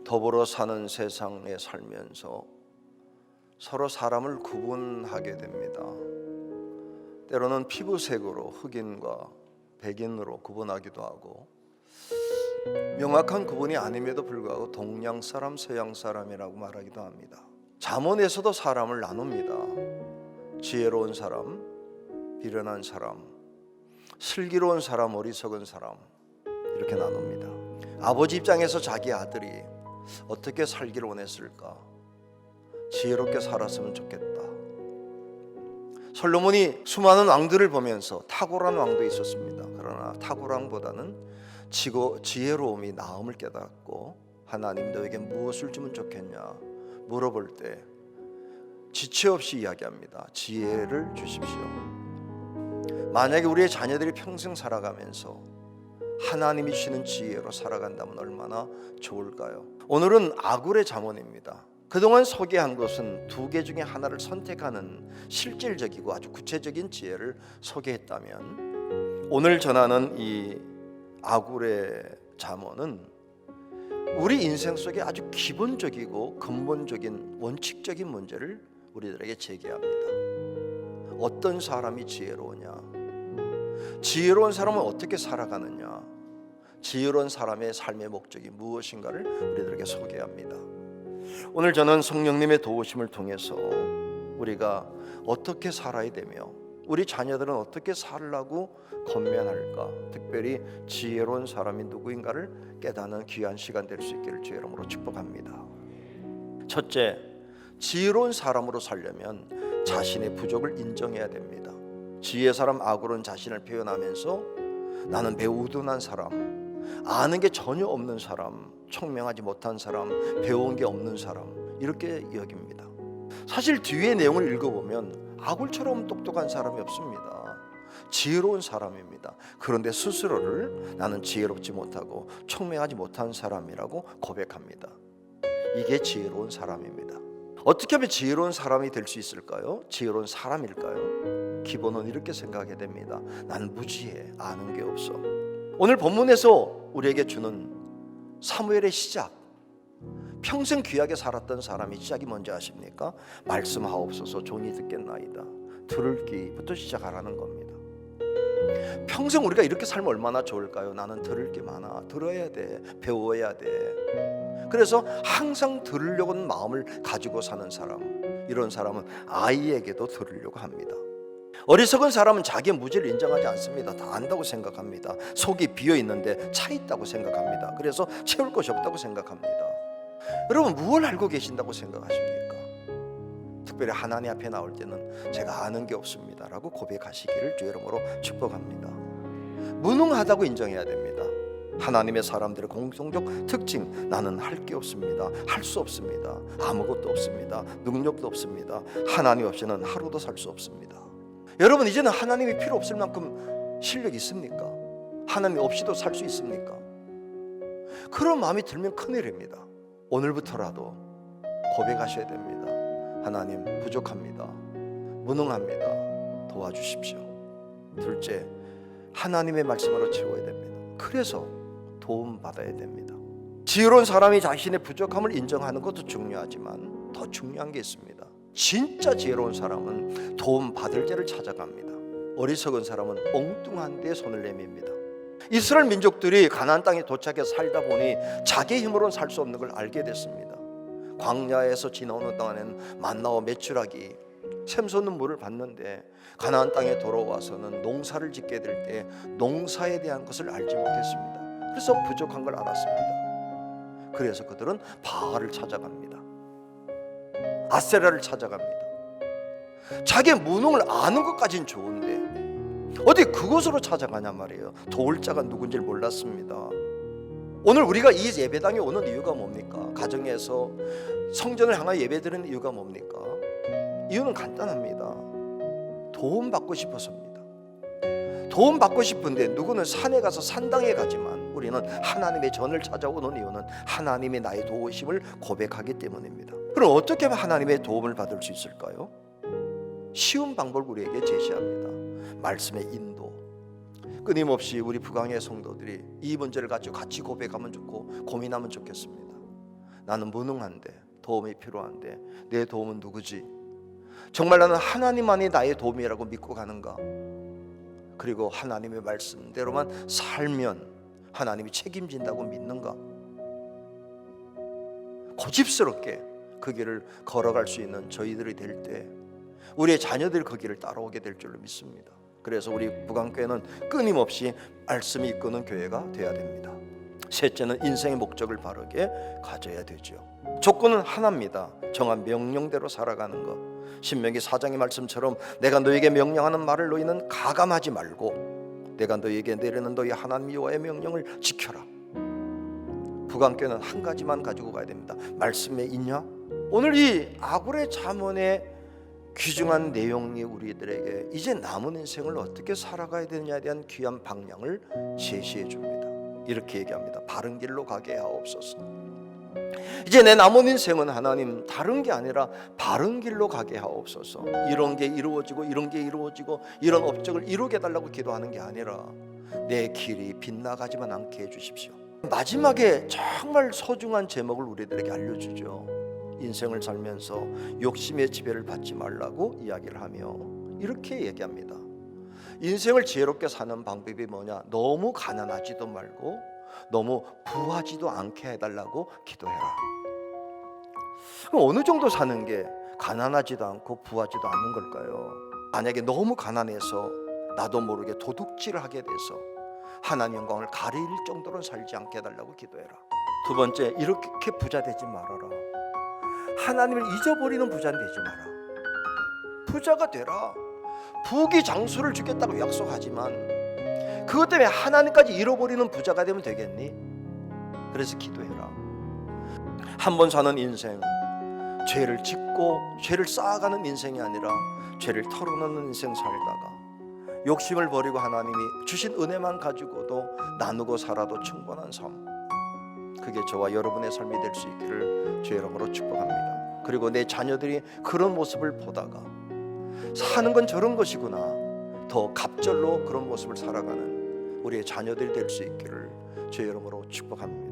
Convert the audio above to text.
더불어 사는 세상에 살면서 서로 사람을 구분하게 됩니다. 때로는 피부색으로 흑인과 백인으로 구분하기도 하고, 명확한 구분이 아님에도 불구하고 동양 사람, 서양 사람이라고 말하기도 합니다. 잠언에서도 사람을 나눕니다. 지혜로운 사람, 비련한 사람, 슬기로운 사람, 어리석은 사람, 이렇게 나눕니다. 아버지 입장에서 자기 아들이 어떻게 살기를 원했을까? 지혜롭게 살았으면 좋겠다. 솔로몬이 수많은 왕들을 보면서 탁월한 왕도 있었습니다. 그러나 탁월함보다는 지혜로움이 나음을 깨닫고, 하나님 너에게 무엇을 주면 좋겠냐 물어볼 때 지체 없이 이야기합니다. 지혜를 주십시오. 만약에 우리의 자녀들이 평생 살아가면서 하나님이 주시는 지혜로 살아간다면 얼마나 좋을까요? 오늘은 아굴의 잠언입니다. 그동안 소개한 것은 두 개 중에 하나를 선택하는 실질적이고 아주 구체적인 지혜를 소개했다면, 오늘 전하는 이 아굴의 잠언은 우리 인생 속에 아주 기본적이고 근본적인 원칙적인 문제를 우리들에게 제기합니다. 어떤 사람이 지혜로우냐? 지혜로운 사람은 어떻게 살아가느냐? 지혜로운 사람의 삶의 목적이 무엇인가를 우리들에게 소개합니다. 오늘 저는 성령님의 도우심을 통해서 우리가 어떻게 살아야 되며 우리 자녀들은 어떻게 살라고 권면할까, 특별히 지혜로운 사람이 누구인가를 깨닫는 귀한 시간 될 수 있기를 주의 이름으로 축복합니다. 첫째, 지혜로운 사람으로 살려면 자신의 부족을 인정해야 됩니다. 지혜의 사람 아굴은 자신을 표현하면서 나는 매우 우둔한 사람, 아는 게 전혀 없는 사람, 총명하지 못한 사람, 배운 게 없는 사람, 이렇게 여깁니다. 사실 뒤에 내용을 읽어보면 아굴처럼 똑똑한 사람이 없습니다. 지혜로운 사람입니다. 그런데 스스로를 나는 지혜롭지 못하고 총명하지 못한 사람이라고 고백합니다. 이게 지혜로운 사람입니다. 어떻게 하면 지혜로운 사람이 될 수 있을까요? 지혜로운 사람일까요? 기본은 이렇게 생각하게 됩니다. 나는 무지해, 아는 게 없어. 오늘 본문에서 우리에게 주는 사무엘의 시작, 평생 귀하게 살았던 사람이 시작이 뭔지 아십니까? 말씀하옵소서 종이 듣겠나이다. 들을 귀부터 시작하라는 겁니다. 평생 우리가 이렇게 살면 얼마나 좋을까요? 나는 들을 게 많아, 들어야 돼, 배워야 돼. 그래서 항상 들으려고 하는 마음을 가지고 사는 사람, 이런 사람은 아이에게도 들으려고 합니다. 어리석은 사람은 자기의 무지를 인정하지 않습니다. 다 안다고 생각합니다. 속이 비어있는데 차 있다고 생각합니다. 그래서 채울 것이 없다고 생각합니다. 여러분, 무엇을 알고 계신다고 생각하십니까? 특별히 하나님 앞에 나올 때는 제가 아는 게 없습니다 라고 고백하시기를 주의 이름으로 축복합니다. 무능하다고 인정해야 됩니다. 하나님의 사람들의 공통적 특징, 나는 할 게 없습니다, 할 수 없습니다, 아무것도 없습니다, 능력도 없습니다, 하나님 없이는 하루도 살 수 없습니다. 여러분, 이제는 하나님이 필요 없을 만큼 실력이 있습니까? 하나님 없이도 살 수 있습니까? 그런 마음이 들면 큰일입니다. 오늘부터라도 고백하셔야 됩니다. 하나님, 부족합니다, 무능합니다, 도와주십시오. 둘째, 하나님의 말씀으로 채워야 됩니다. 그래서 도움 받아야 됩니다. 지혜로운 사람이 자신의 부족함을 인정하는 것도 중요하지만 더 중요한 게 있습니다. 진짜 지혜로운 사람은 도움 받을 자를 찾아갑니다. 어리석은 사람은 엉뚱한 데 손을 내밉니다. 이스라엘 민족들이 가나안 땅에 도착해 살다 보니 자기 힘으로는 살 수 없는 걸 알게 됐습니다. 광야에서 지나오는 동안에는 만나와 메추라기, 샘솟는 물을 받는데 가나안 땅에 돌아와서는 농사를 짓게 될 때 농사에 대한 것을 알지 못했습니다. 그래서 부족한 걸 알았습니다. 그래서 그들은 바알을 찾아갑니다. 아세라를 찾아갑니다. 자기의 무능을 아는 것까지는 좋은데 어디 그곳으로 찾아가냐 말이에요. 도울 자가 누군지 몰랐습니다. 오늘 우리가 이 예배당에 오는 이유가 뭡니까? 가정에서 성전을 향하여 예배드리는 이유가 뭡니까? 이유는 간단합니다. 도움 받고 싶어서입니다. 도움 받고 싶은데 누구는 산에 가서 산당에 가지만 우리는 하나님의 전을 찾아오는 이유는 하나님이 나의 도우심을 고백하기 때문입니다. 그럼 어떻게 하면 하나님의 도움을 받을 수 있을까요? 쉬운 방법을 우리에게 제시합니다. 말씀의 인도. 끊임없이 우리 부강의 성도들이 이 문제를 가지고 같이 고백하면 좋고 고민하면 좋겠습니다. 나는 무능한데 도움이 필요한데 내 도움은 누구지? 정말 나는 하나님만이 나의 도움이라고 믿고 가는가? 그리고 하나님의 말씀대로만 살면 하나님이 책임진다고 믿는가? 고집스럽게 그 길을 걸어갈 수 있는 저희들이 될 때 우리의 자녀들이 그 길을 따라오게 될 줄로 믿습니다. 그래서 우리 부강교회는 끊임없이 말씀이 이끄는 교회가 되어야 됩니다. 셋째는 인생의 목적을 바르게 가져야 되죠. 조건은 하나입니다. 정한 명령대로 살아가는 것. 신명기 4장의 말씀처럼 내가 너에게 명령하는 말을 너희는 가감하지 말고 내가 너희에게 내리는 너희 하나님 여호와의 명령을 지켜라. 부강교회는 한 가지만 가지고 가야 됩니다. 말씀에 있냐? 오늘 이 아굴의 잠언의 귀중한 내용이 우리들에게 이제 남은 인생을 어떻게 살아가야 되느냐에 대한 귀한 방향을 제시해 줍니다. 이렇게 얘기합니다. 바른 길로 가게 하옵소서. 이제 내 남은 인생은 하나님 다른 게 아니라 바른 길로 가게 하옵소서. 이런 게 이루어지고 이런 게 이루어지고 이런 업적을 이루게 해달라고 기도하는 게 아니라 내 길이 빗나가지만 않게 해주십시오. 마지막에 정말 소중한 제목을 우리들에게 알려주죠. 인생을 살면서 욕심의 지배를 받지 말라고 이야기를 하며 이렇게 얘기합니다. 인생을 지혜롭게 사는 방법이 뭐냐? 너무 가난하지도 말고 너무 부하지도 않게 해달라고 기도해라. 그럼 어느 정도 사는 게 가난하지도 않고 부하지도 않는 걸까요? 만약에 너무 가난해서 나도 모르게 도둑질을 하게 돼서 하나님 영광을 가릴 정도로 살지 않게 해달라고 기도해라. 두 번째, 이렇게 부자 되지 말아라. 하나님을 잊어버리는 부자는 되지 마라. 부자가 되라. 부귀 장수를 주겠다고 약속하지만 그것 때문에 하나님까지 잃어버리는 부자가 되면 되겠니? 그래서 기도해라. 한 번 사는 인생, 죄를 짓고 죄를 쌓아가는 인생이 아니라 죄를 털어놓는 인생 살다가 욕심을 버리고 하나님이 주신 은혜만 가지고도 나누고 살아도 충분한 삶, 그게 저와 여러분의 삶이 될 수 있기를 주의 이름으로 축복합니다. 그리고 내 자녀들이 그런 모습을 보다가 사는 건 저런 것이구나, 더 갑절로 그런 모습을 살아가는 우리의 자녀들이 될 수 있기를 주의 이름으로 축복합니다.